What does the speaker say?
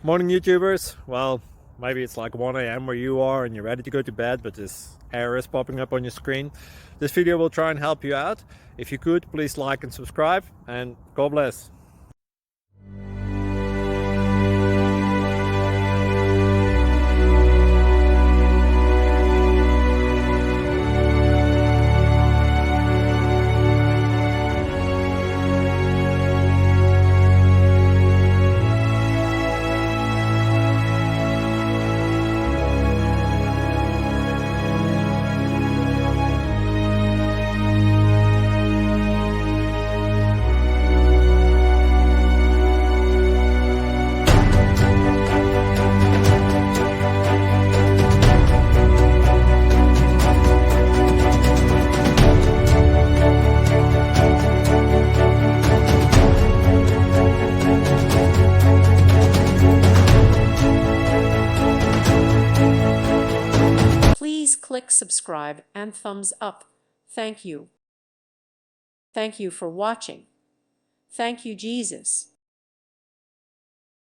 Morning YouTubers. Well, maybe it's like 1 a.m. where you are and you're ready to go to bed, but this error is popping up on your screen. This video will try and help you out. If you could, please like and subscribe, and God bless. Please click subscribe and thumbs up. Thank you. Thank you for watching. Thank you, Jesus.